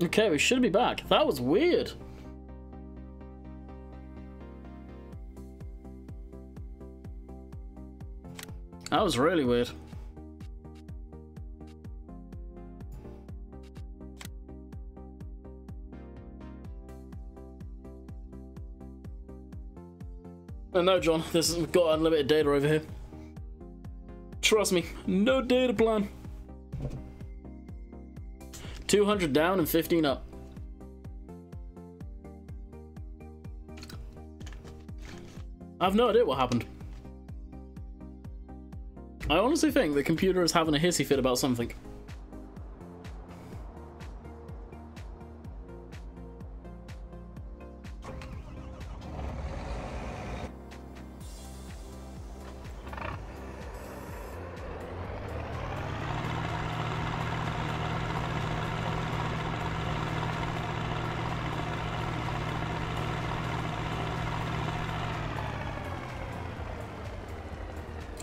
Okay, we should be back. That was weird. That was really weird. No, John, we've got unlimited data over here. Trust me, no data plan. 200 down and 15 up. I have no idea what happened. I honestly think the computer is having a hissy fit about something.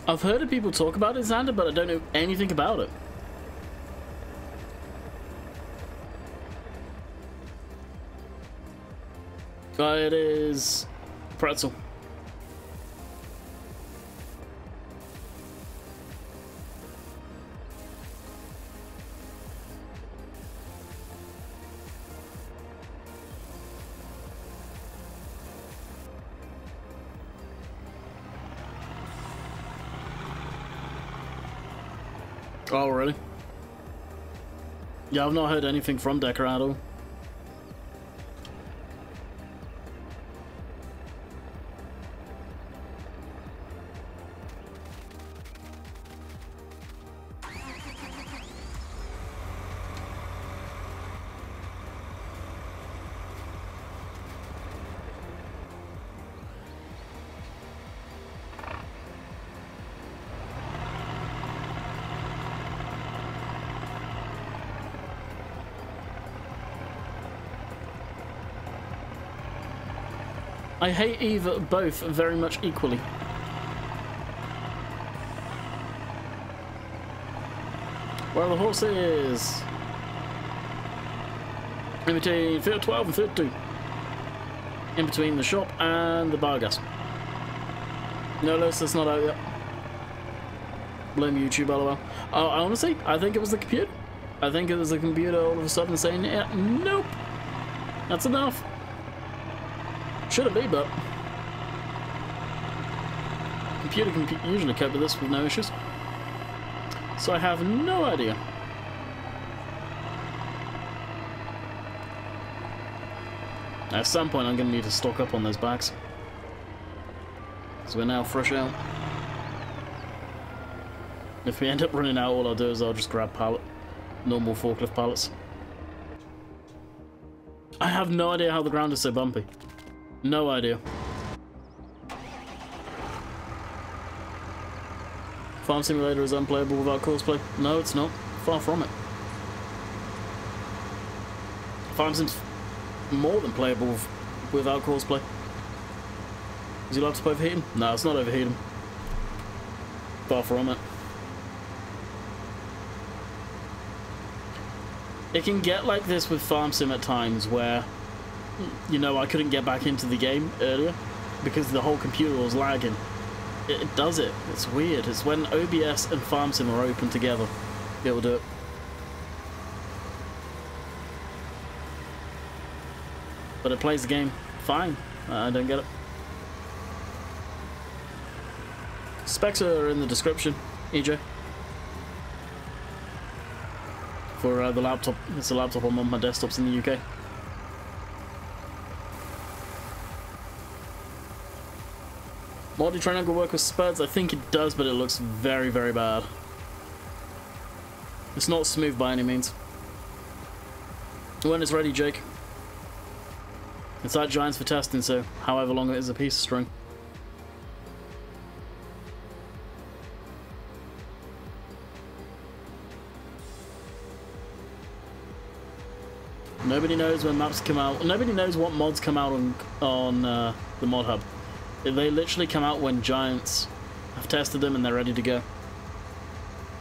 I've heard of people talk about it, Xander, but I don't know anything about it. It is pretzel. Oh, really? Yeah, I've not heard anything from Decker at all. I hate either, both very much equally. Where the horse is? In between field 12 and field 2. In between the shop and the biogas. No, that's not out yet. Blame YouTube, lol. Honestly, I think it was the computer. I think it was the computer all of a sudden saying, yeah, nope, that's enough. Shouldn't be, but computer can usually cope with this with no issues. So I have no idea. At some point I'm going to need to stock up on those bags. So we're now fresh out. If we end up running out, all I'll do is I'll just grab normal forklift pallets. I have no idea how the ground is so bumpy. No idea. Farm Simulator is unplayable without cosplay? No, it's not. Far from it. Farm Sim's more than playable without cosplay. Is your laptop overheating? No, it's not overheating. Far from it. It can get like this with Farm Sim at times where, you know, I couldn't get back into the game earlier because the whole computer was lagging. It does it. It's weird. It's when OBS and Farm Sim are open together. It'll do it. But it plays the game fine. I don't get it. Specs are in the description, EJ. For the laptop. It's a laptop on one of my desktops in the UK. Multi-trainer will work with spuds? I think it does, but it looks very, very bad. It's not smooth by any means. When it's ready, Jake. It's like Giants for testing, so however long it is a piece of string. Nobody knows when maps come out. Nobody knows what mods come out on the mod hub. They literally come out when Giants have tested them and they're ready to go.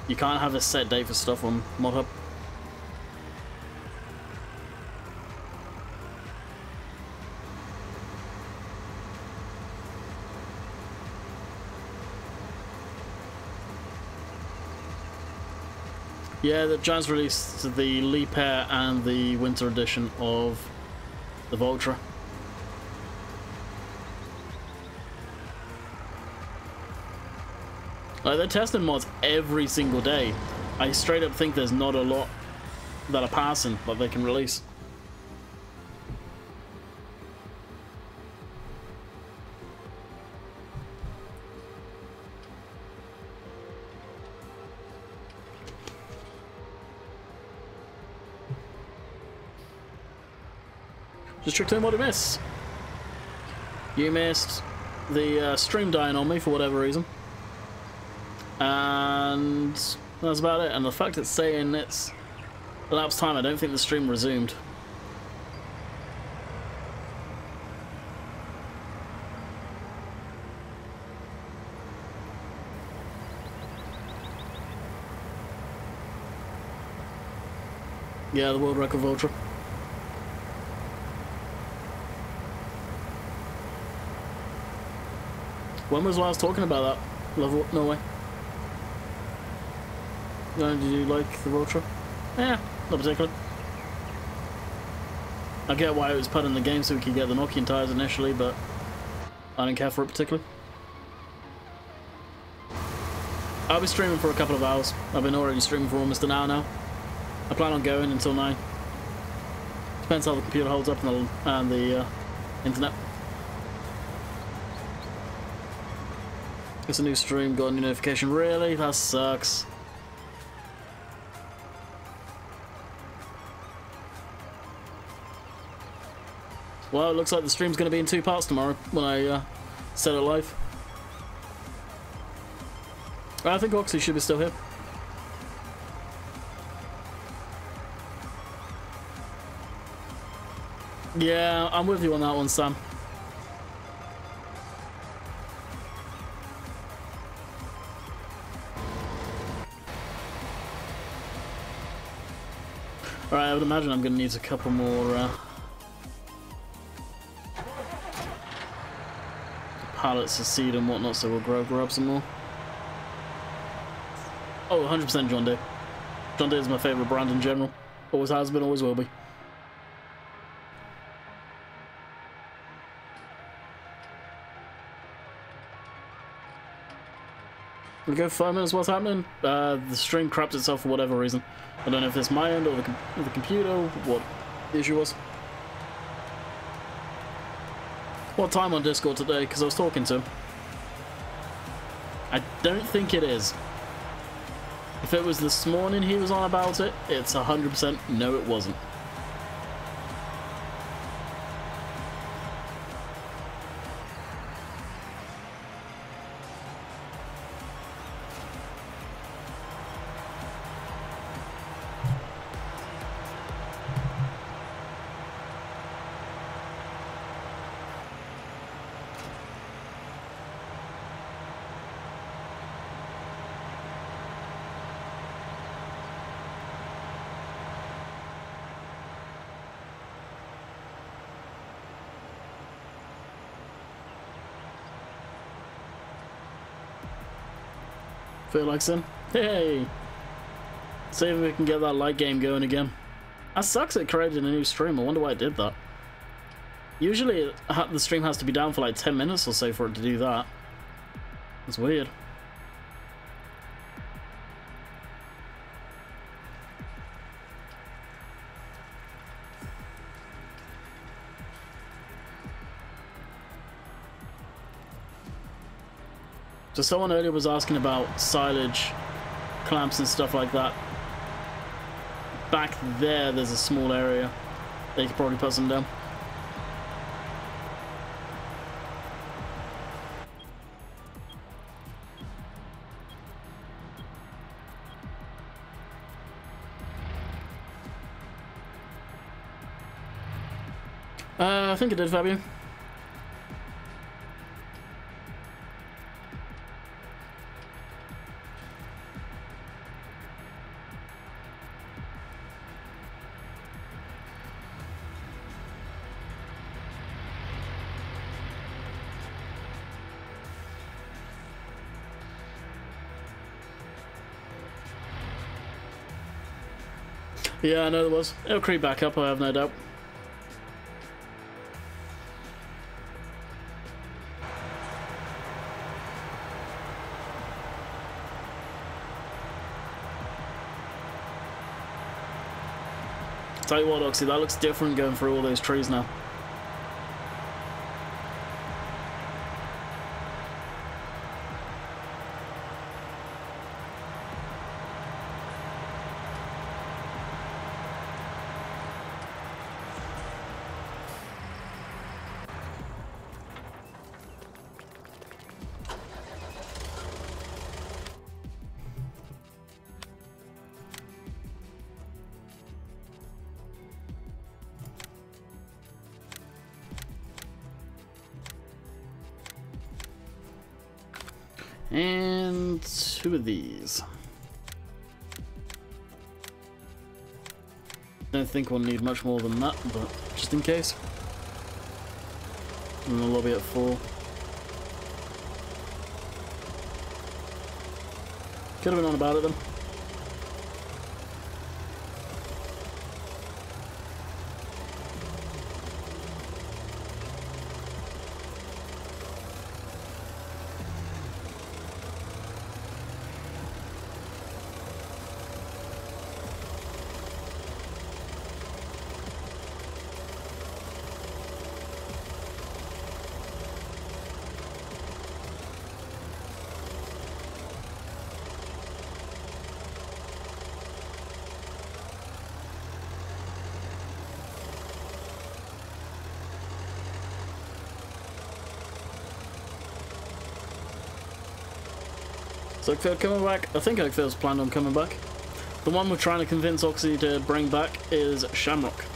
You can't have a set date for stuff on mod hub. Yeah, the Giants released the Leap Air and the Winter Edition of the Vultra. Like, they're testing mods every single day. I straight up think there's not a lot that are passing that they can release. Just tricked in what I missed. You missed the stream dying on me for whatever reason. And that's about it. And the fact it's saying it's elapsed time, I don't think the stream resumed. Yeah, the world record Vultra. When was the last talking about that? Level Norway. Did you like the Vultra? Yeah, not particularly. I get why it was put in the game so we could get the Nokian tires initially, but I didn't care for it particularly. I'll be streaming for a couple of hours. I've been already streaming for almost an hour now. I plan on going until 9. Depends how the computer holds up and the internet. It's a new stream, got a new notification. Really? That sucks. Well, it looks like the stream's going to be in 2 parts tomorrow when I set it live. I think Oxy should be still here. Yeah, I'm with you on that one, Sam. Alright, I would imagine I'm going to need a couple more pallets of seed and whatnot, so we'll grab some more. Oh, 100% John Deere. John Deere is my favourite brand in general. Always has been, always will be. We go 5 minutes, what's happening? The stream crapped itself for whatever reason. I don't know if it's my end or the computer, what the issue was. What time on Discord today? Because I was talking to him. I don't think it is. If it was this morning he was on about it, it's 100% no it wasn't. Feel like some? Hey! See if we can get that light game going again. That sucks it created a new stream. I wonder why it did that. Usually the stream has to be down for like 10 minutes or so for it to do that. It's weird. So someone earlier was asking about silage clamps and stuff like that. Back there's a small area. They could probably put some down. I think it did, Fabio. Yeah, I know there was. It'll creep back up, I have no doubt. Tell you what, Oxy, that looks different going through all those trees now. And who are these? Don't think we'll need much more than that, but just in case. And the lobby at 4. Could have been on about it then. Is Oakfield coming back? I think Oakfield's planned on coming back. The one we're trying to convince Oxy to bring back is Shamrock.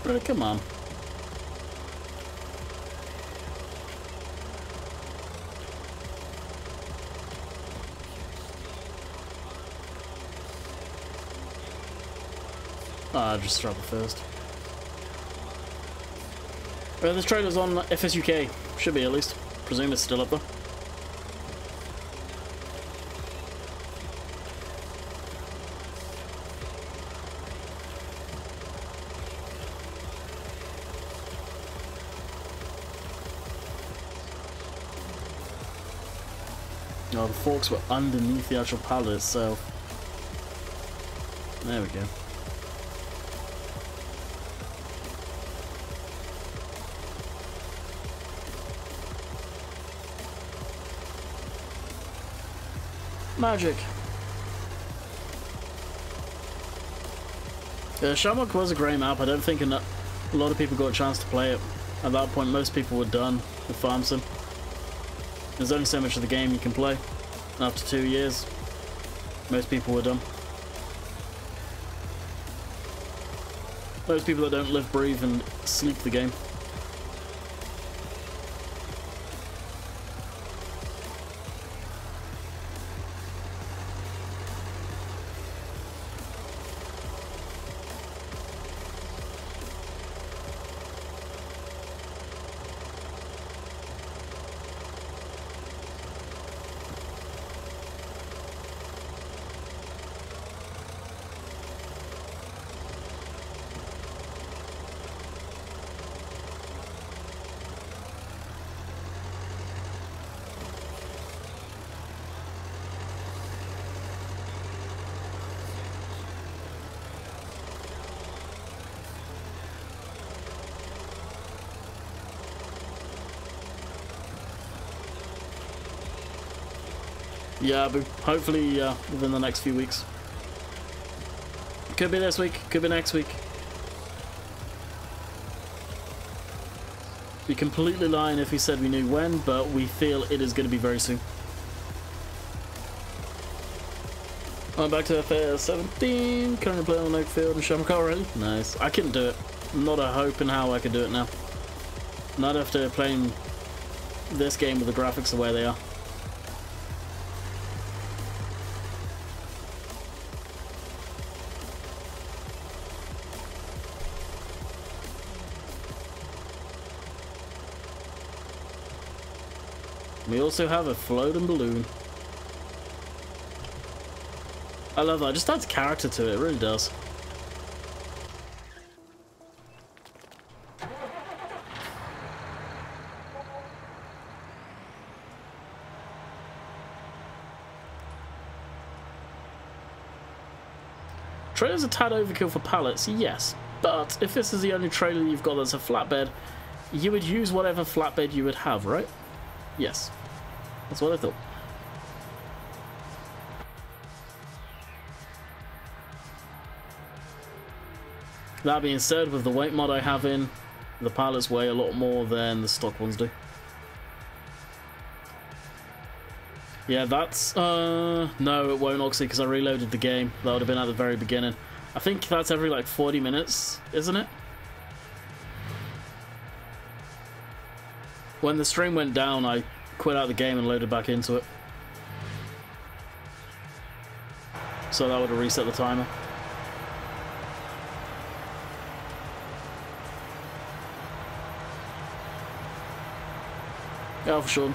Really, come on. Ah, just struggle first. This trailer's on FSUK. Should be at least. Presume it's still up there. Oh, the forks were underneath the actual pallet itself. There we go. Magic. Shamrock was a great map. I don't think a lot of people got a chance to play it. At that point, most people were done with Farm Sim. There's only so much of the game you can play. And after 2 years, most people were done. Most people that don't live, breathe, and sleep the game. Yeah, but hopefully within the next few weeks. Could be this week, could be next week. Be completely lying if we said we knew when, but we feel it is going to be very soon. I'm back to FS 17, currently playing on Oakfield and Shamrock already. Nice. I couldn't do it. Not a hope in how I could do it now. Not after playing this game with the graphics the way they are. We also have a floating balloon. I love that. It just adds character to it. It really does. Trailer's a tad overkill for pallets, yes. But if this is the only trailer you've got that's a flatbed, you would use whatever flatbed you would have, right? Yes. That's what I thought. That being said, with the weight mod I have in, the pallets weigh a lot more than the stock ones do. Yeah, that's... no, it won't, Oxy, because I reloaded the game. That would have been at the very beginning. I think that's every, like, 40 minutes, isn't it? When the stream went down, I quit out the game and loaded back into it. So that would have reset the timer. Yeah, for sure.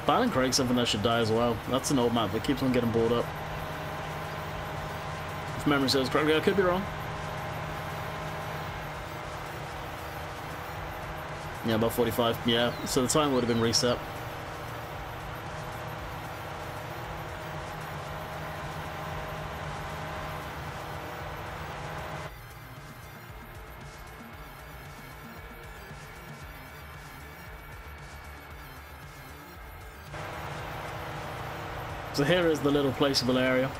Battle Craig's something that should die as well. That's an old map that keeps on getting bored up. If memory serves correctly, I could be wrong. Yeah, about 45. Yeah, so the time would have been reset. So here is the little placeable area.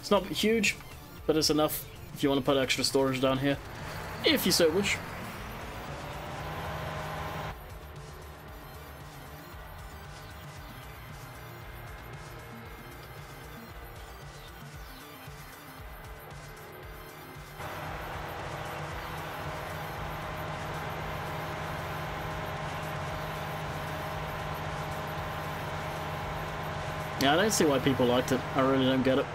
It's not huge, but it's enough if you want to put extra storage down here, if you so wish. Yeah, I don't see why people liked it. I really don't get it.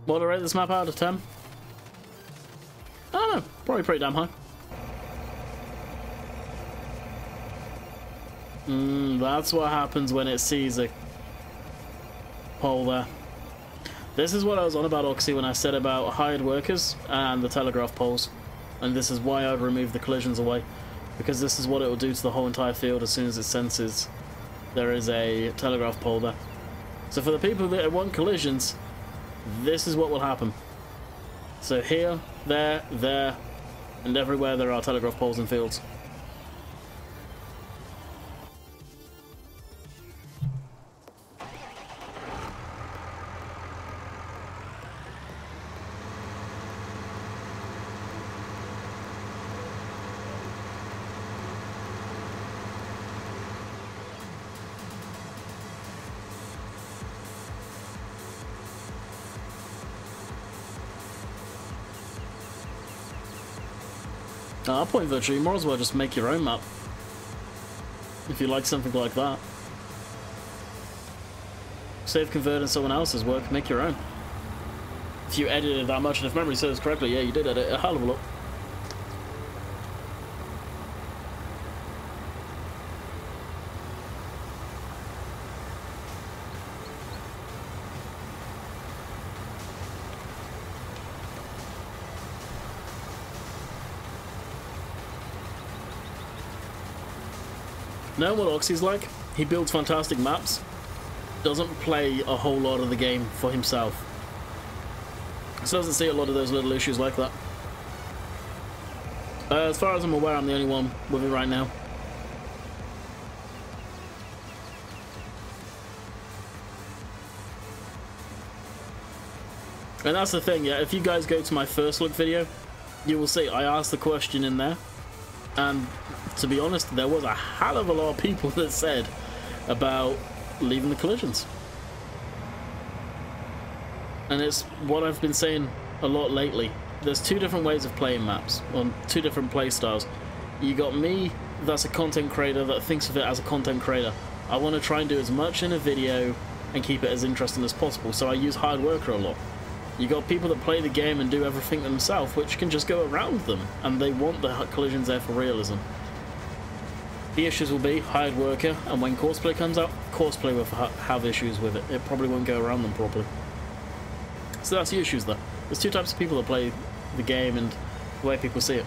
What do I rate this map out of 10? I don't know. Probably pretty damn high. That's what happens when it sees a pole there. This is what I was on about, Oxy, when I said about hired workers and the telegraph poles. And this is why I'd remove the collisions away. Because this is what it will do to the whole entire field as soon as it senses there is a telegraph pole there. So for the people that want collisions, this is what will happen. So here, there, and everywhere there are telegraph poles in fields. I'll point virtually, you might as well just make your own map. If you like something like that. Save converting someone else's work, make your own. If you edited that much, and if memory serves correctly, yeah, you did edit a hell of a lot. Know what Oxy's like? He builds fantastic maps, doesn't play a whole lot of the game for himself. So doesn't see a lot of those little issues like that. As far as I'm aware, I'm the only one with it right now. And that's the thing, yeah, if you guys go to my first look video, you will see I asked the question in there, and to be honest, there was a hell of a lot of people that said about leaving the collisions. And it's what I've been saying a lot lately. There's two different ways of playing maps, or two different play styles. You got me, that's a content creator that thinks of it as a content creator. I want to try and do as much in a video and keep it as interesting as possible, so I use hard worker a lot. You got people that play the game and do everything themselves, which can just go around them, and they want the collisions there for realism. The issues will be hired worker, and when Courseplay comes out, Courseplay will have issues with it. It probably won't go around them properly. So that's the issues though. There's two types of people that play the game and the way people see it.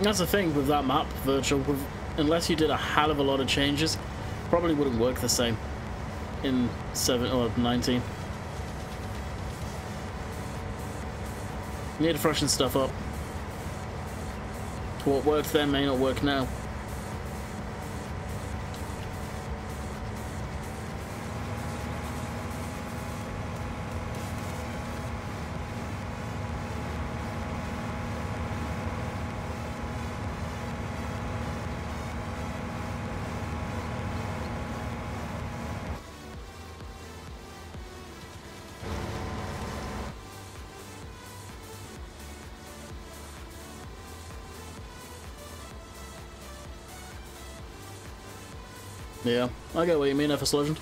That's the thing with that map, Virtual, unless you did a hell of a lot of changes, probably wouldn't work the same in 7 or 19. You need to freshen stuff up. What worked then may not work now. Yeah, I get what you mean, FS Legend.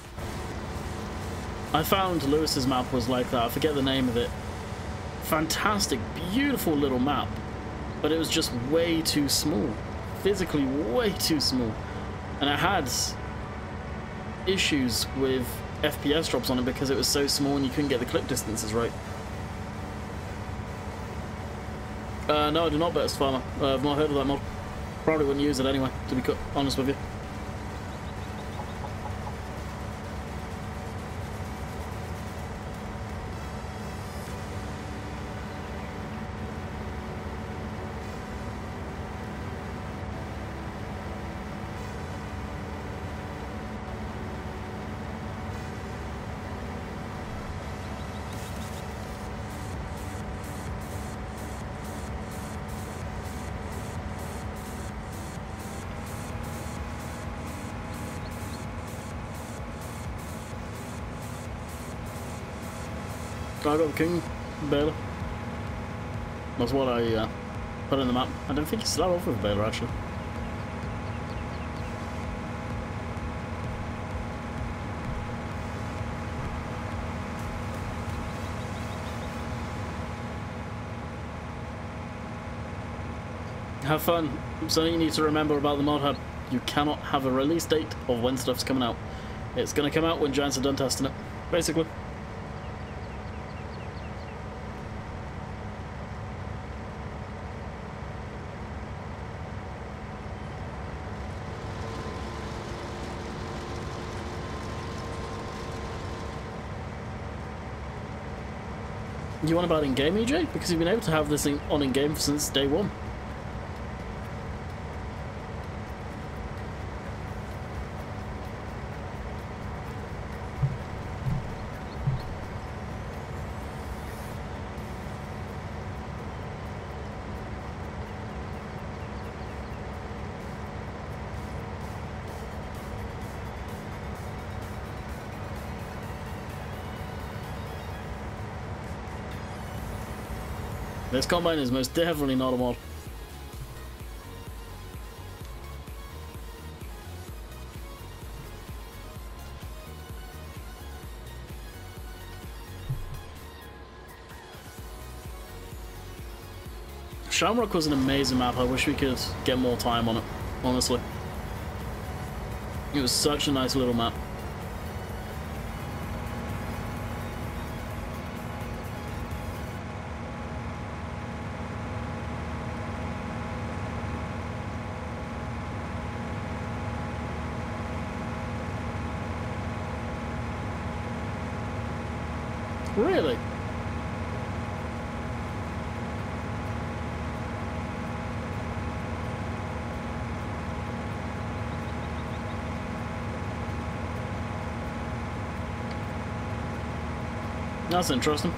I found Lewis's map was like that. I forget the name of it. Fantastic, beautiful little map, but it was just way too small. Physically way too small. And it had issues with FPS drops on it because it was so small and you couldn't get the clip distances right. No, I do not, Best Farmer. I've not heard of that mod. Probably wouldn't use it anyway, to be honest with you. I got the King Baylor. That's what I put in the map. I don't think you start off with Baylor actually. Have fun. Something you need to remember about the mod hub. You cannot have a release date of when stuff's coming out. It's going to come out when Giants are done testing it, basically. You want about in-game, EJ? Because you've been able to have this thing on in-game since day one. This combine is most definitely not a mod. Shamrock was an amazing map. I wish we could get more time on it, honestly. It was such a nice little map. Really? That's interesting.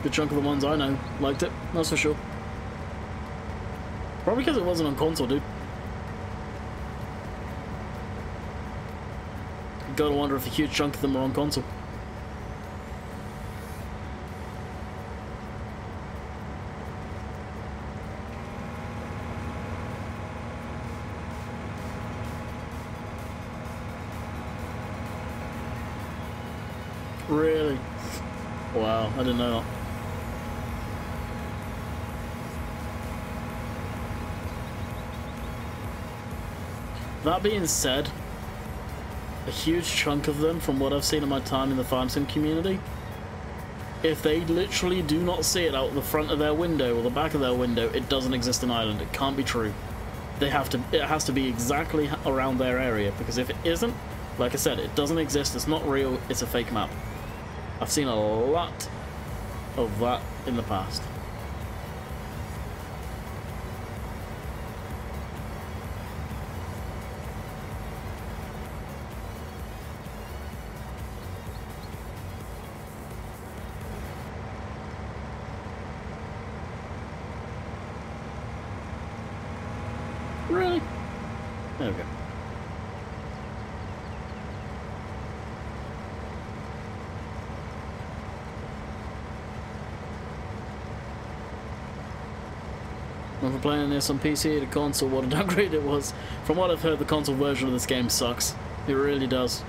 Good chunk of the ones I know liked it, that's for sure. Probably because it wasn't on console, dude. Gotta wonder if a huge chunk of them are on console. Really? Wow, I didn't know that. That being said, a huge chunk of them, from what I've seen in my time in the farm sim community, if they literally do not see it out the front of their window or the back of their window, it doesn't exist in Ireland. It can't be true. They have to. It has to be exactly around their area, because if it isn't, like I said, it doesn't exist. It's not real. It's a fake map. I've seen a lot of that in the past. Really? There we go. When we're playing this on PC to console, what a downgrade it was. From what I've heard, the console version of this game sucks. It really does.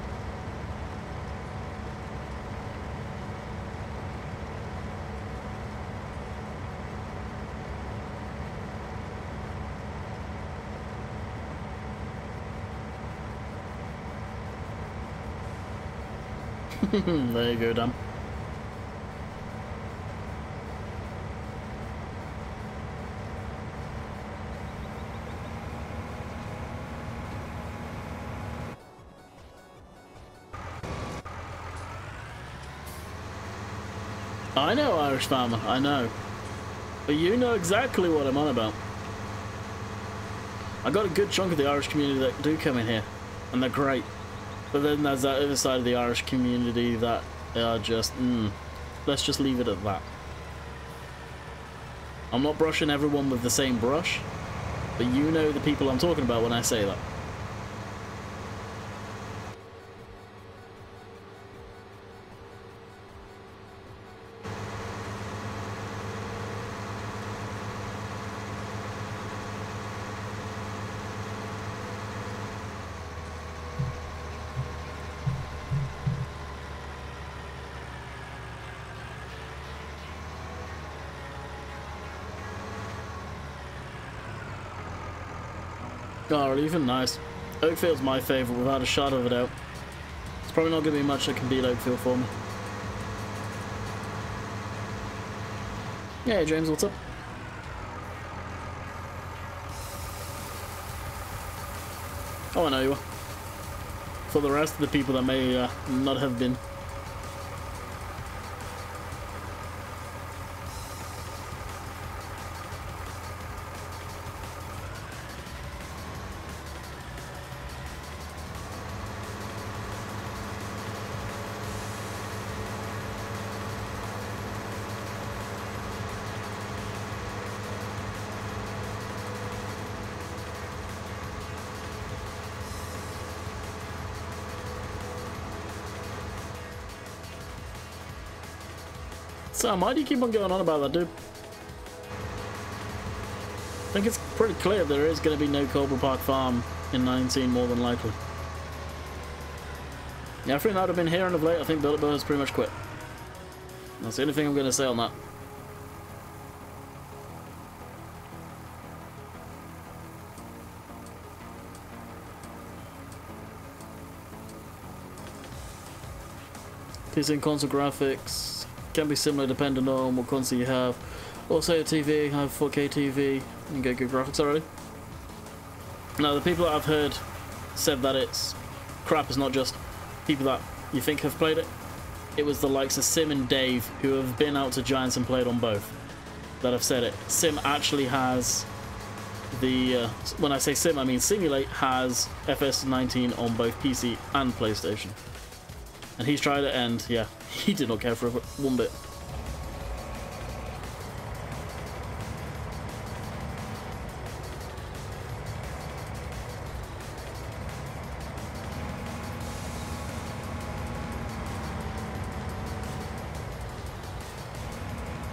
There you go, Dan. I know, Irish Farmer, I know. But you know exactly what I'm on about. I got a good chunk of the Irish community that do come in here, and they're great. But then there's that other side of the Irish community that are just, let's just leave it at that. I'm not brushing everyone with the same brush, but you know the people I'm talking about when I say that. Oh, even nice. Oakfield's my favourite without a shadow of a doubt. It's probably not going to be much that can beat Oakfield for me. Yeah, hey James, what's up? Oh, I know you are. For the rest of the people that may not have been. Sam, why do you keep on going on about that, dude? I think it's pretty clear there is going to be no Cobra Park Farm in 19, more than likely. Yeah, everything that I've been hearing of late, I think Build It Bear has pretty much quit. That's the only thing I'm going to say on that. PC and console graphics can be similar depending on what console you have. Also, a TV, I have 4K TV, and get good graphics already. Now, the people that I've heard said that it's crap is not just people that you think have played it. it was the likes of Sim and Dave, who have been out to Giants and played on both, that have said it. Sim actually has the, when I say Sim, I mean Simulate has FS19 on both PC and PlayStation. And he's tried it, and yeah, he did not care for it one bit.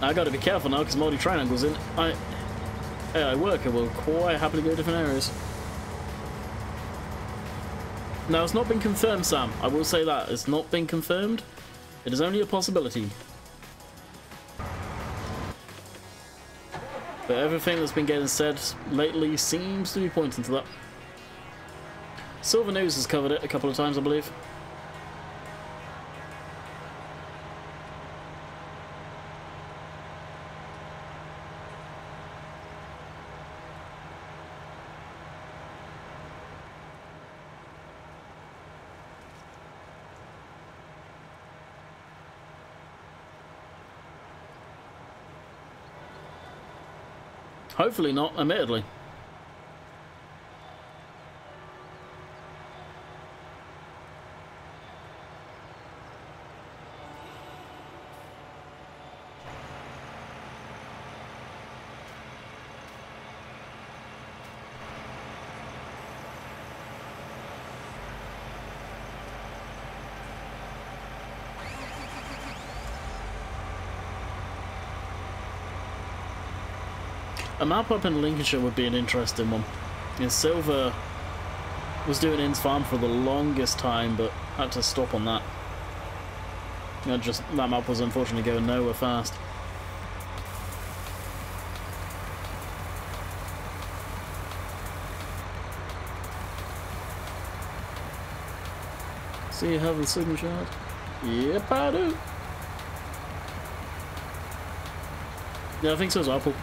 I gotta be careful now because Multi Triangle's in. I work, I will quite happily go different areas. Now, it's not been confirmed, Sam. I will say that. It's not been confirmed. It is only a possibility. But everything that's been getting said lately seems to be pointing to that. Silver News has covered it a couple of times, I believe. Hopefully not, admittedly. A map up in Lincolnshire would be an interesting one. And Silver was doing Inns Farm for the longest time, but had to stop on that. You know, just that map was unfortunately going nowhere fast. See, you have the signal shard? Yep, I do. Yeah, I think so as Apple.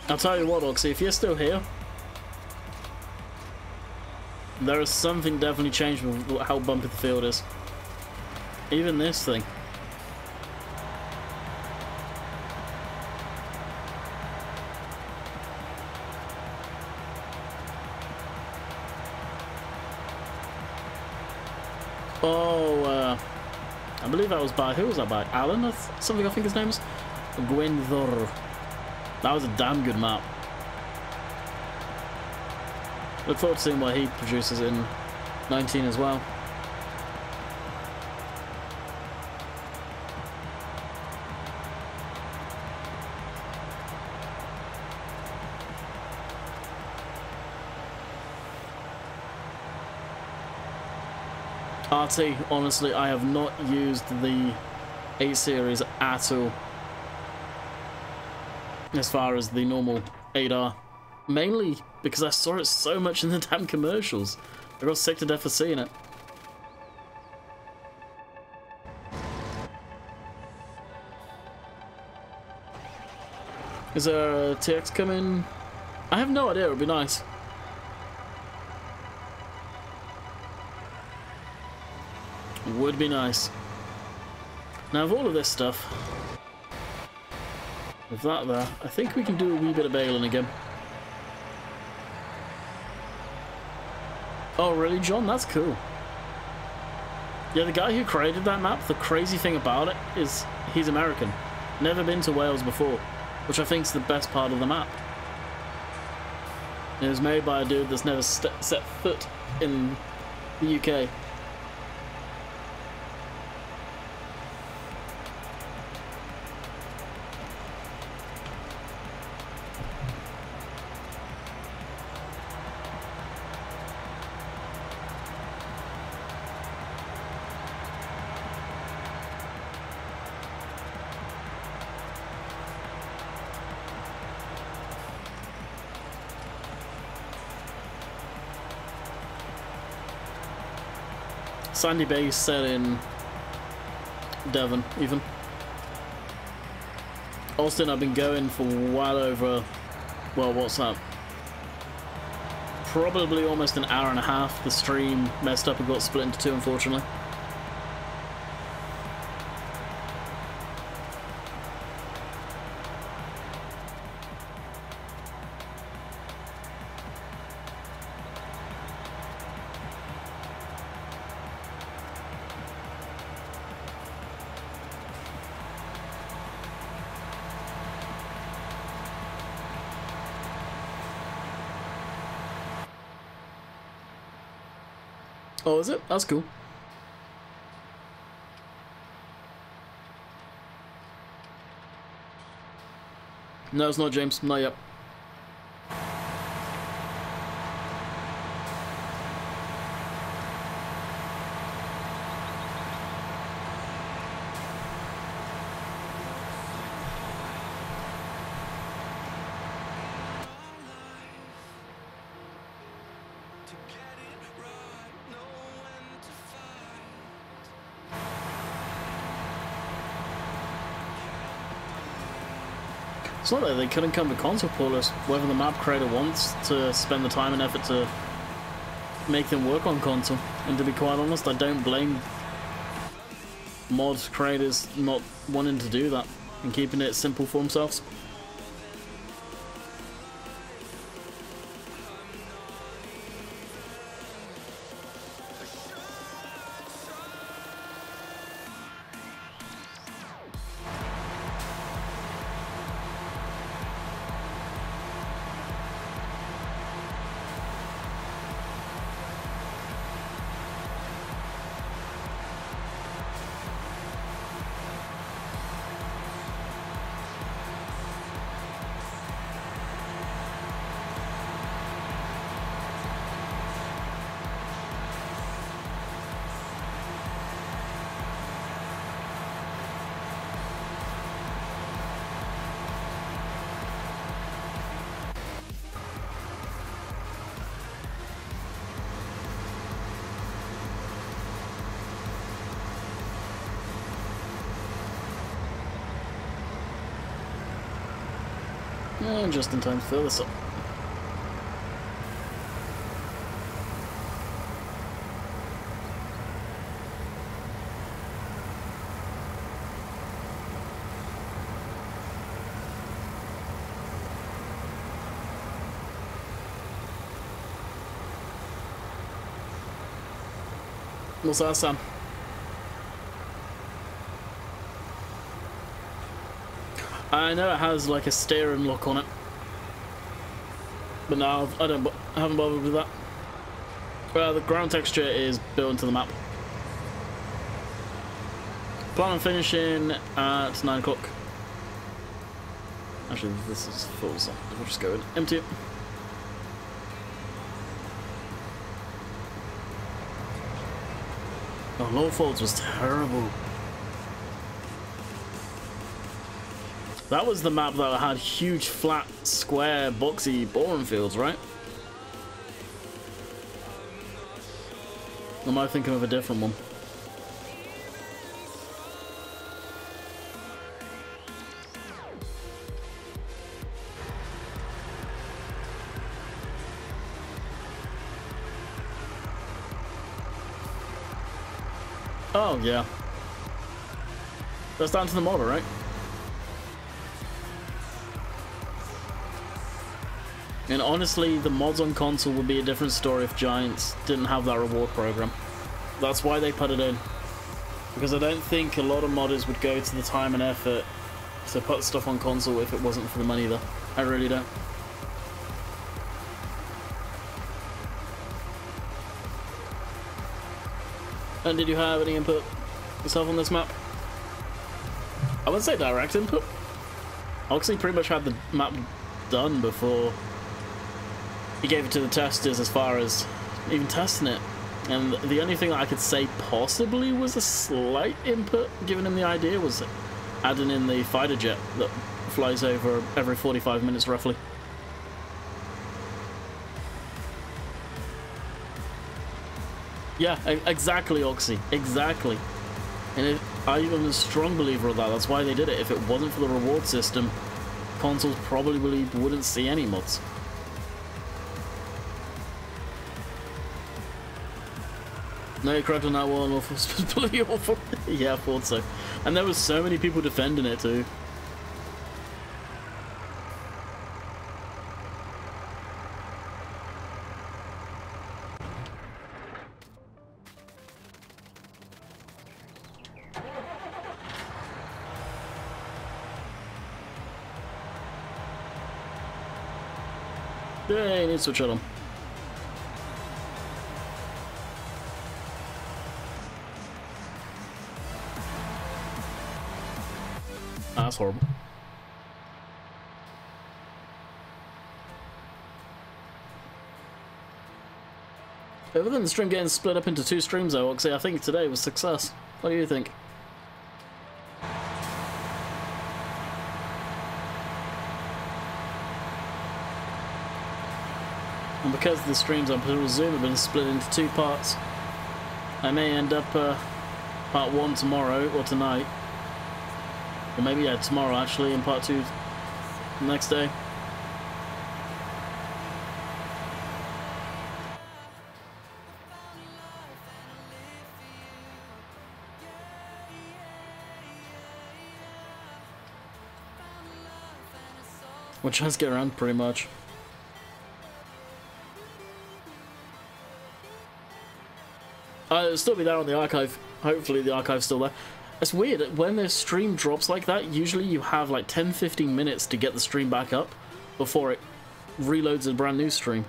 I'll tell you what, Oxy, if you're still here, there is something definitely changed with how bumpy the field is. Even this thing. Oh, I believe that was by, who was that by? Alan? Something I think his name is? Gwendor. That was a damn good map. Look forward to seeing what he produces in 19 as well. RT, honestly, I have not used the 8 series at all. As far as the normal 8R. Mainly because I saw it so much in the damn commercials. I got sick to death of seeing it. Is there a TX coming? I have no idea, it would be nice. Would be nice. Now, of all of this stuff, with that there, I think we can do a wee bit of bailing again. Oh, really, John? That's cool. Yeah, the guy who created that map, the crazy thing about it is he's American. Never been to Wales before, which I think is the best part of the map. It was made by a dude that's never set foot in the UK. Sandy Bay set in Devon, even. Austin, I've been going for well over, well, what's that? Probably almost an hour and a half. The stream messed up and got split into two, unfortunately. Oh, is it? That's cool. No, it's not James. Not yet. It's not that they couldn't come to console porters, whether the map creator wants to spend the time and effort to make them work on console. And to be quite honest, I don't blame mod creators not wanting to do that and keeping it simple for themselves. And just in time to fill this up. What's that, Sam? I know it has like a steering lock on it, but no, I haven't bothered with that. The ground texture is built into the map. Plan on finishing at 9 o'clock. Actually, this is full, so we'll just go and empty it. Oh, Lord Folds was terrible. That was the map that had huge, flat, square, boxy boring fields, right? Or am I thinking of a different one? Oh, yeah. That's down to the model, right? And honestly, the mods on console would be a different story if Giants didn't have that reward program. That's why they put it in. Because I don't think a lot of modders would go to the time and effort to put stuff on console if it wasn't for the money, though. I really don't. And did you have any input yourself on this map? I wouldn't say direct input. Oxy pretty much had the map done before he gave it to the testers as far as even testing it. And the only thing that I could say possibly was a slight input, giving him the idea, was adding in the fighter jet that flies over every 45 minutes roughly. Yeah, exactly, Oxy. Exactly. And I'm a strong believer of that. That's why they did it. If it wasn't for the reward system, consoles probably wouldn't see any mods. No, you're correct on that one. Awful. Awful. Yeah, I thought so. And there was so many people defending it too. Yeah, you need to switch it on. That's horrible. Other than the stream getting split up into 2 streams though, Oxy, I think today was success. What do you think? And because the streams I presume have been split into 2 parts, I may end up part 1 tomorrow or tonight. Or maybe, yeah, tomorrow actually, and part 2 the next day. We'll just get around pretty much. It'll still be there on the archive. Hopefully the archive's still there. It's weird, when the stream drops like that, usually you have like 10-15 minutes to get the stream back up before it reloads a brand new stream.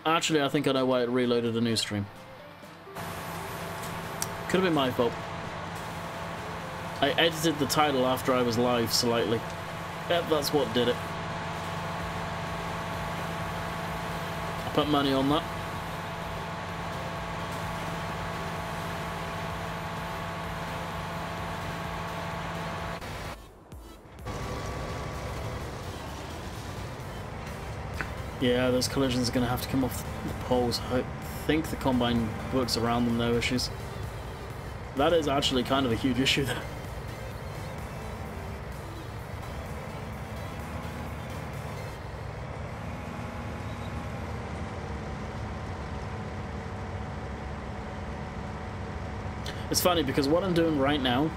Actually, I think I know why it reloaded a new stream. Could have been my fault. I edited the title after I was live slightly. Yep, that's what did it. I put money on that. Yeah, those collisions are going to have to come off the poles. I think the Combine works around them, no issues. That is actually kind of a huge issue there. It's funny because what I'm doing right now,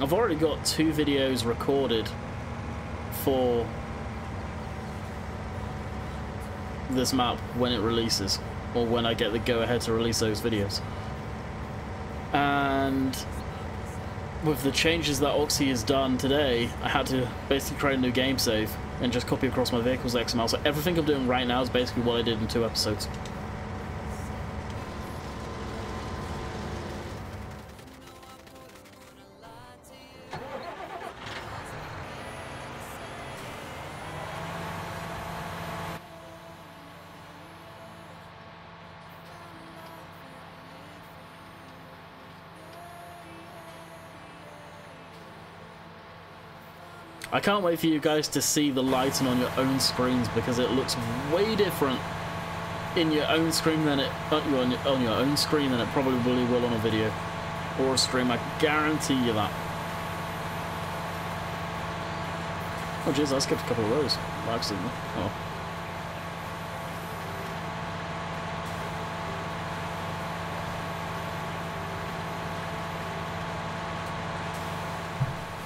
I've already got 2 videos recorded for this map when it releases, or when I get the go-ahead to release those videos. And with the changes that Oxy has done today, I had to basically create a new game save and just copy across my vehicle's XML. So everything I'm doing right now is basically what I did in 2 episodes. I can't wait for you guys to see the lighting on your own screens, because it looks way different in your own screen than it on your own screen than it probably will on a video or a stream. I guarantee you that. Oh jeez, I skipped a couple of rows by accident. Oh.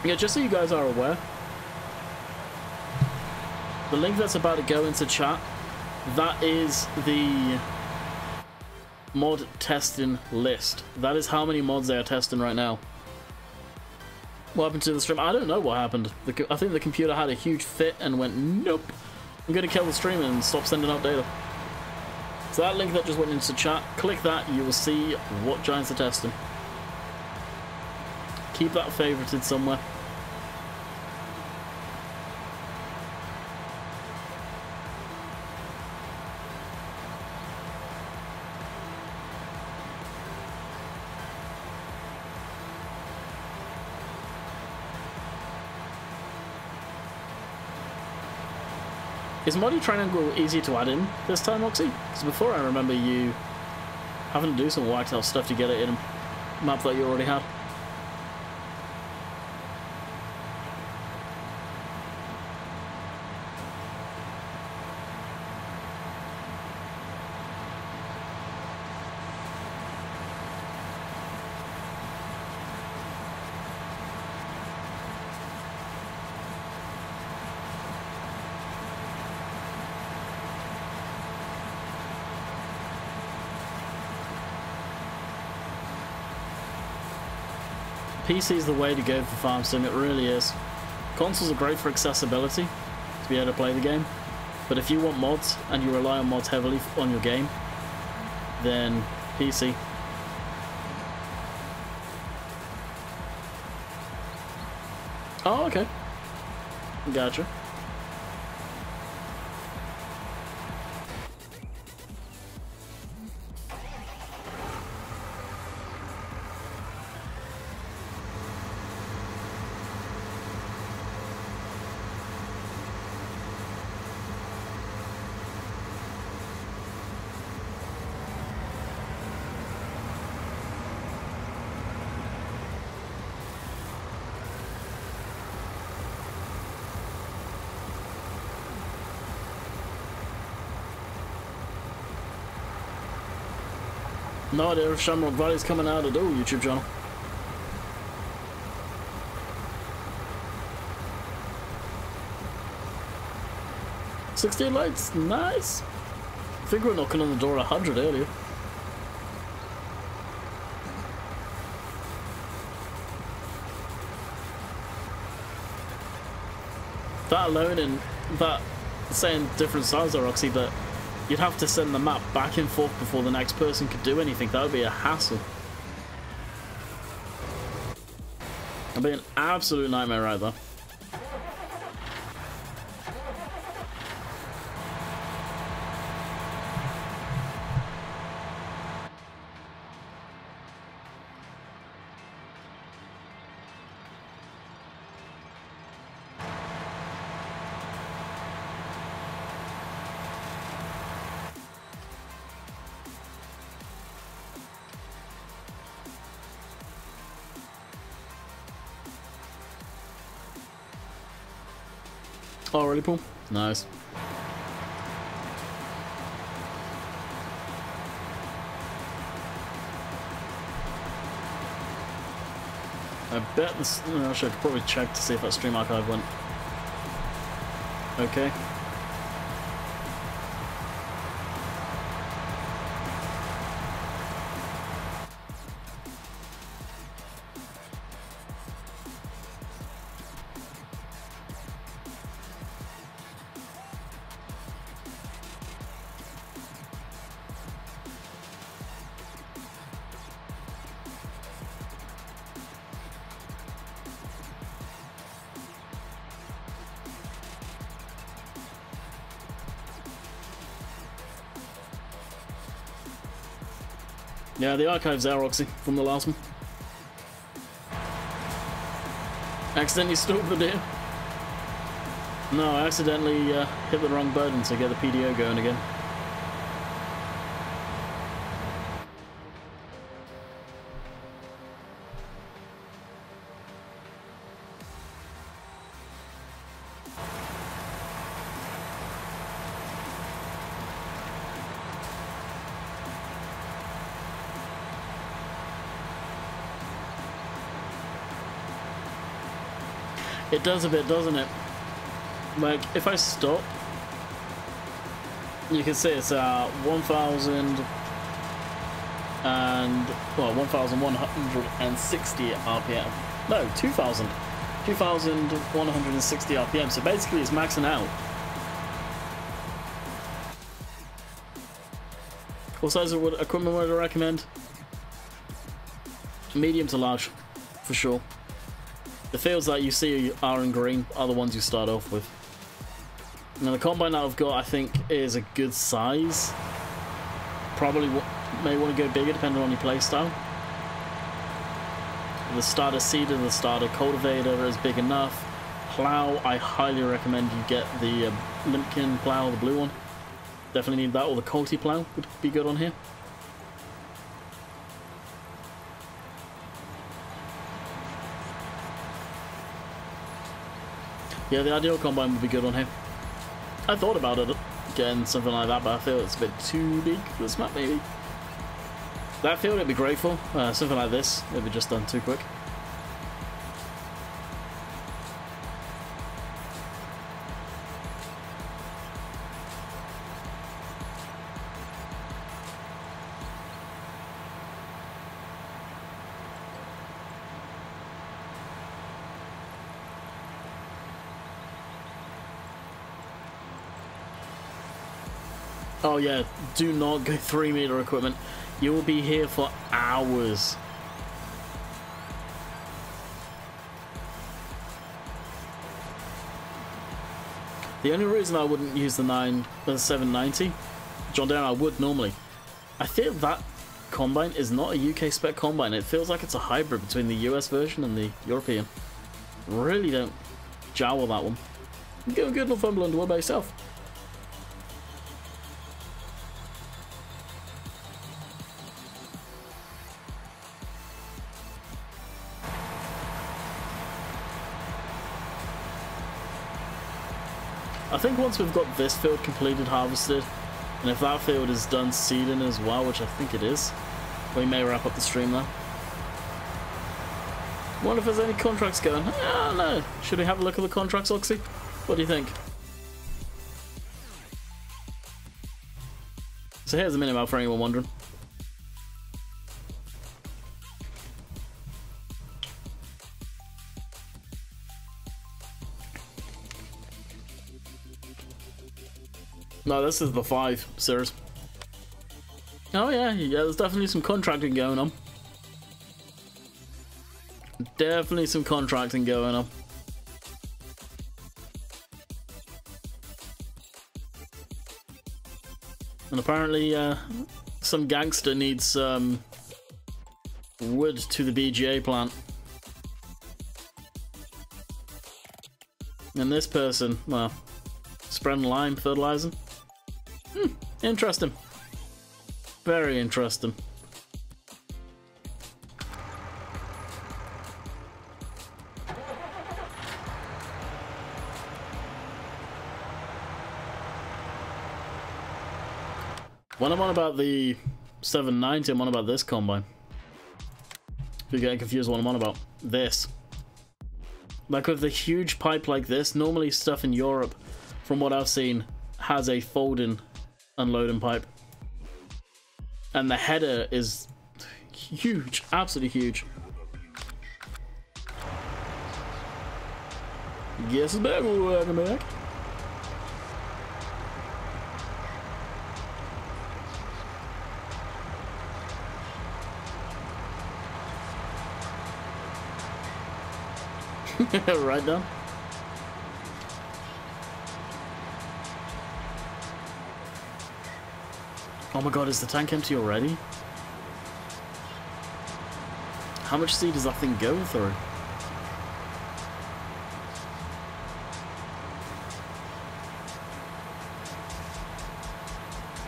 Yeah, just so you guys are aware, the link that's about to go into chat, that is the mod testing list. That is how many mods they are testing right now. What happened to the stream? I don't know what happened. I think the computer had a huge fit and went, nope, I'm going to kill the stream and stop sending out data. So that link that just went into chat, click that, you will see what giants are testing. Keep that favorited somewhere. Is Muddy Triangle easy to add in this time, Oxy? Because before I remember you having to do some whacked out stuff to get it in a map that you already had. PC is the way to go for farm sim, it really is. Consoles are great for accessibility, to be able to play the game, but if you want mods, and you rely on mods heavily on your game, then PC. Oh, okay. Gotcha. No idea if Shamrock Valley's coming out at all, YouTube channel. $16 likes, nice. I think we were knocking on the door 100 earlier. That alone, and that saying different styles are Roxy, but you'd have to send the map back and forth before the next person could do anything. That would be a hassle. That'd be an absolute nightmare right there. Oh, really, Paul? Nice. I bet this... Actually, I could probably check to see if that stream archive went okay. Yeah, the archive's there, Roxy, from the last one. Accidentally stalked the deer? No, I accidentally hit the wrong button to get the PDO going again. It does a bit, doesn't it? Like, if I stop, you can see it's 1,000 and, well, 1,160 RPM. No, 2,000. 2,160 RPM. So basically it's maxing out. What size of equipment would I recommend? Medium to large, for sure. The fields that you see are in green are the ones you start off with. Now the combine that I've got, I think, is a good size. Probably may want to go bigger depending on your playstyle. The starter seeder, the starter cultivator is big enough. Plow, I highly recommend you get the Limpkin plow, the blue one. Definitely need that, or the Colty plow would be good on here. Yeah, the ideal combine would be good on here. I thought about it getting something like that, but I feel it's a bit too big for this map, maybe. That field it'd be great for. Something like this, it'd be just done too quick. Oh yeah, do not go 3-meter equipment. You will be here for hours. The only reason I wouldn't use the 790, John Deere, I would normally. I feel that combine is not a UK spec combine. It feels like it's a hybrid between the US version and the European. Really don't jowl that one. Go good Northumberland, what about yourself? I think once we've got this field completed, harvested, and if that field is done seeding as well, which I think it is, we may wrap up the stream there. Wonder if there's any contracts going. I don't know. Should we have a look at the contracts, Oxy? What do you think? So here's a minimap for anyone wondering. No, this is the 5 series. Oh yeah, there's definitely some contracting going on. Definitely some contracting going on. And apparently some gangster needs wood to the BGA plant. And this person, well, spreading lime fertilizing. Interesting. Very interesting. When I'm on about the 790, I'm on about this combine. If you're getting confused what I'm on about. This. Like with the huge pipe like this, normally stuff in Europe, from what I've seen, has a folding unloading pipe. And the header is huge, absolutely huge. Yes, it's back, welcome back. Right down. Oh my god, is the tank empty already? How much seed does that thing go through?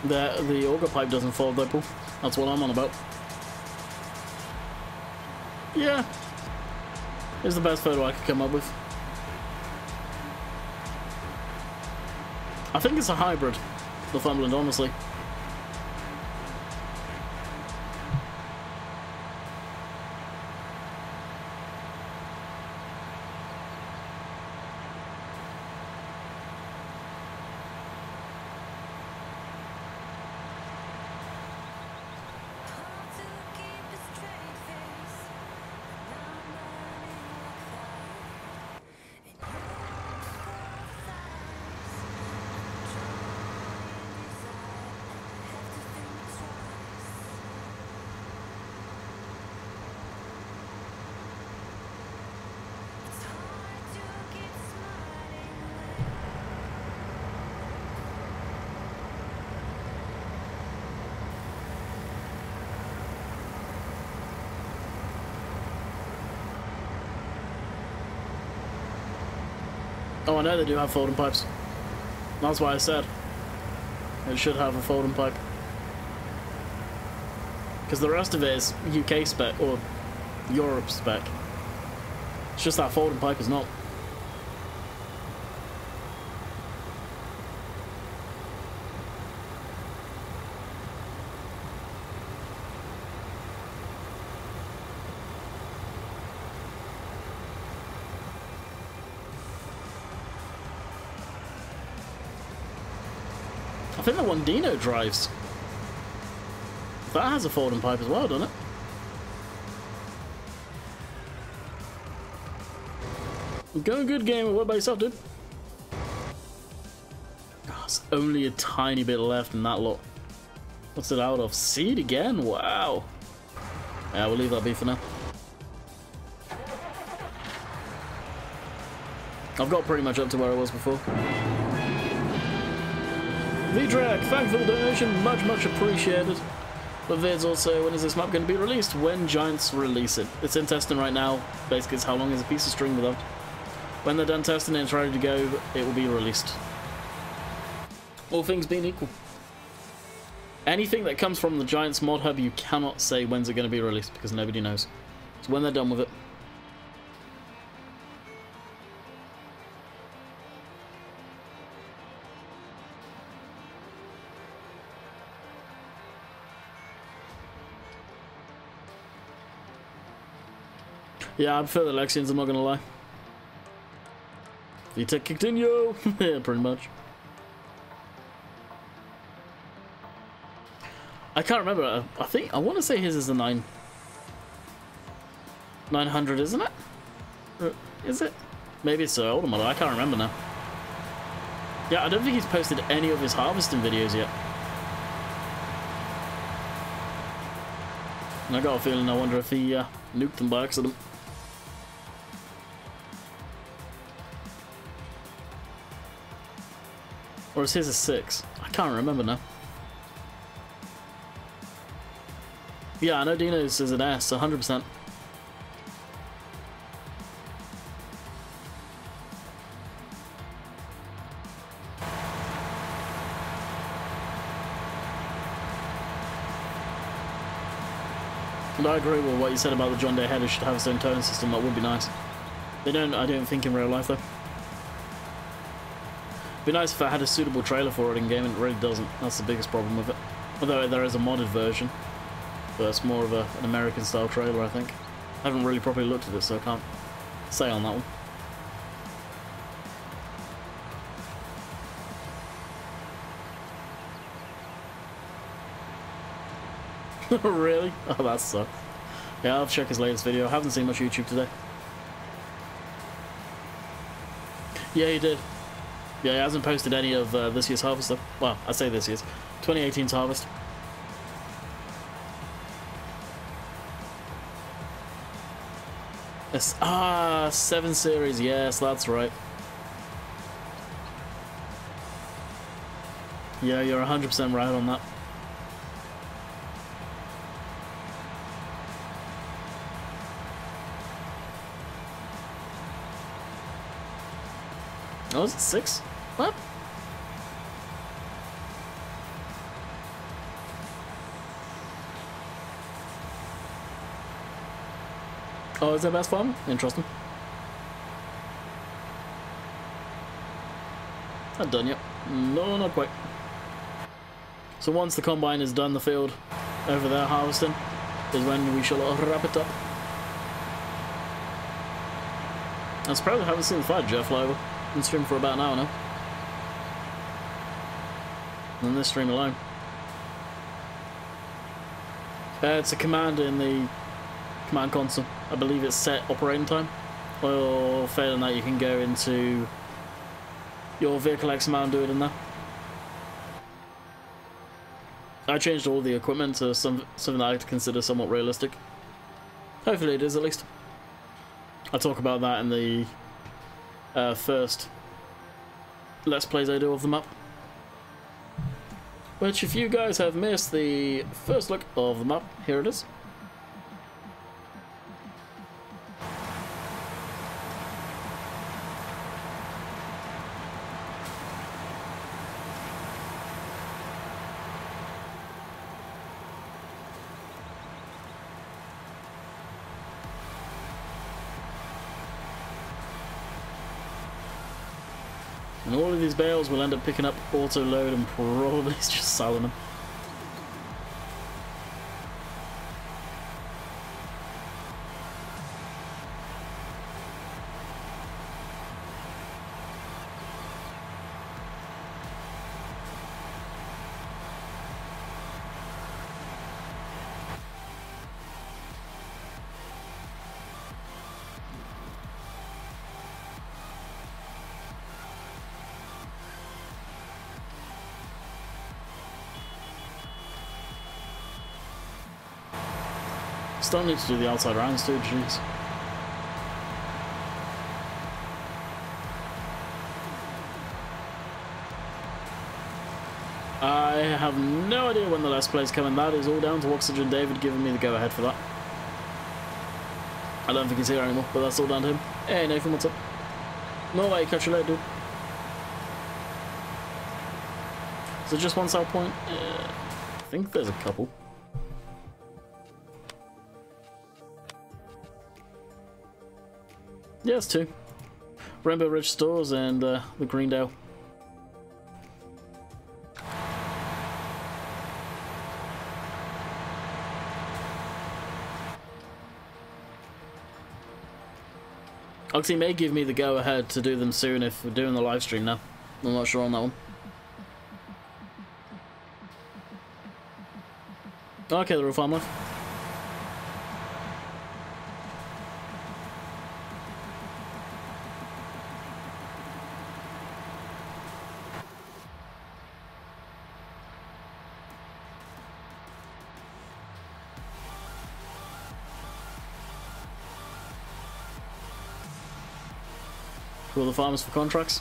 The auger pipe doesn't fold though, Paul. That's what I'm on about. Yeah. It's the best photo I could come up with. I think it's a hybrid, Northumberland, honestly. Oh, I know they do have folding pipes. That's why I said it should have a folding pipe. Because the rest of it is UK spec or Europe spec. It's just that folding pipe is not. think the one Dino drives. That has a folding pipe as well, doesn't it? Going good, gamer. What about yourself, dude? Oh, it's only a tiny bit left in that lot. What's it out of? Seed again? Wow. Yeah, we'll leave that be for now. I've got pretty much up to where I was before. V-Drag, thank you for the donation. Much appreciated. But there's also, when is this map going to be released? When Giants release it. It's in testing right now. Basically, it's how long is a piece of string without. When they're done testing and it's ready to go, it will be released. All things being equal. Anything that comes from the Giants mod hub, you cannot say when's it going to be released because nobody knows. It's when they're done with it. Yeah, I prefer the Lexians, I'm not going to lie. Vita continue! Yeah, pretty much. I can't remember. I want to say his is the 900, isn't it? Or is it? Maybe it's the older model. I can't remember now. Yeah, I don't think he's posted any of his harvesting videos yet. And I got a feeling, I wonder if he nuked them by accident. Or is his a 6? I can't remember now. Yeah, I know Dino's is an S, 100%. And I agree with what you said about the John Deere header should have its own towing system. That would be nice. They don't, I don't think, in real life though. It'd be nice if I had a suitable trailer for it in game, and it really doesn't. That's the biggest problem with it. Although there is a modded version, but it's more of an American style trailer, I think. I haven't really properly looked at it, so I can't say on that one. Really? Oh, that sucks. Yeah, I'll check his latest video. I haven't seen much YouTube today. Yeah, he did. Yeah, he hasn't posted any of this year's harvest though. Well, I say this year's. 2018's harvest. Ah, 7 series. Yes, that's right. Yeah, you're 100% right on that. Oh, is it 6? What? Oh, is that best farm? Interesting. Not done yet. No, not quite. So once the combine is done, the field over there harvesting is when we shall wrap it up. I surprised I haven't seen the fighter jet fly over. Been streaming for about an hour now. On this stream alone. It's a command in the command console. I believe it's set operating time. Or failing that, you can go into your vehicle XML and do it in there. I changed all the equipment to something that I consider somewhat realistic. Hopefully it is, at least. I'll talk about that in the first Let's Plays I do of the map. Which, if you guys have missed the first look of the map, here it is. And all of these bales will end up picking up auto load and probably just selling them. Still need to do the outside rounds too, jeez. I have no idea when the last play's coming. That is all down to Oxygendavid giving me the go-ahead for that. I don't think he's here anymore, but that's all down to him. Hey Nathan, what's up? No way, catch you later, dude. Is it just one sell point? I think there's a couple. Yeah, it's two. Rainbow Ridge Stores and the Greendale. Oxy may give me the go-ahead to do them soon if we're doing the live stream now. I'm not sure on that one. Okay, the real farm life. Will the farmers for contracts?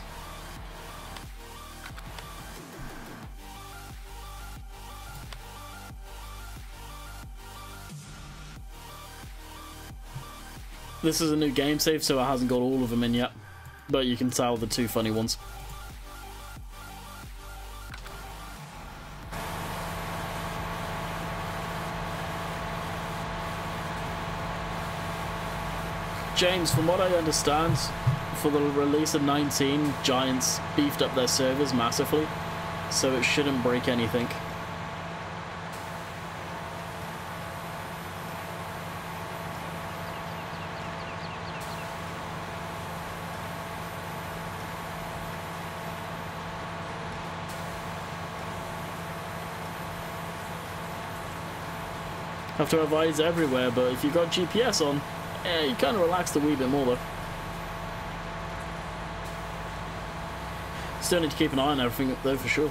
This is a new game save, so it hasn't got all of them in yet, but you can tell the two funny ones. James, from what I understand, for the release of 19, Giants beefed up their servers massively, so it shouldn't break anything. Have to have eyes everywhere, but if you've got GPS on, you kind of relaxed a wee bit more though. Still need to keep an eye on everything though, for sure.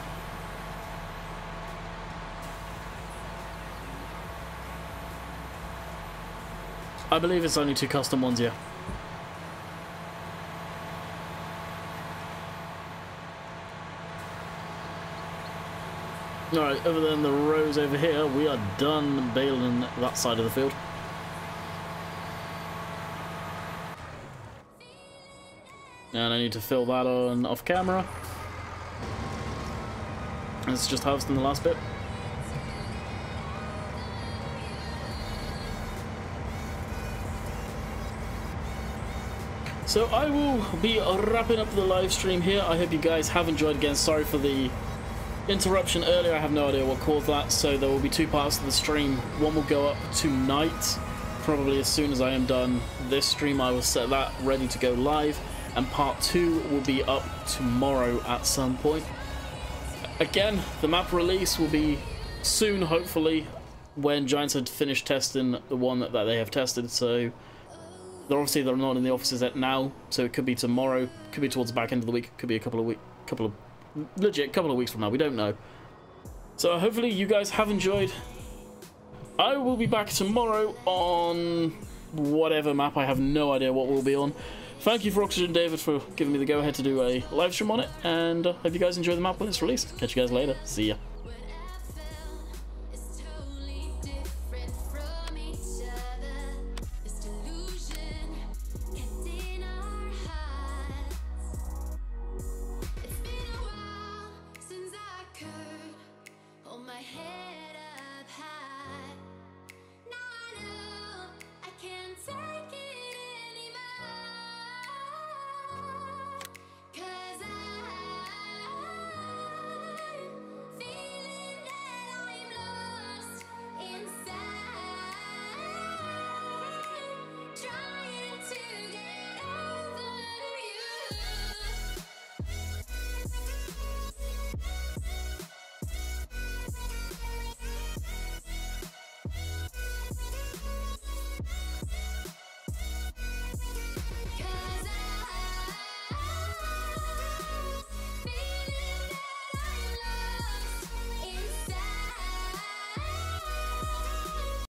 I believe it's only two custom ones, yeah. Alright, other than the rows over here, we are done baling that side of the field. And I need to fill that on off camera. It's just harvesting the last bit. So I will be wrapping up the live stream here. I hope you guys have enjoyed. Again, sorry for the interruption earlier. I have no idea what caused that. So there will be two parts of the stream. One will go up tonight, probably as soon as I am done this stream. I will set that ready to go live. And part 2 will be up tomorrow at some point. Again, the map release will be soon, hopefully, when Giants had finished testing the one that they have tested. So they're not in the offices yet now, so it could be tomorrow, could be towards the back end of the week, could be a couple of weeks from now, we don't know. So hopefully you guys have enjoyed. I will be back tomorrow on whatever map, I have no idea what we'll be on. Thank you for Oxygendavid for giving me the go-ahead to do a live stream on it, and hope you guys enjoy the map when it's released. Catch you guys later. See ya.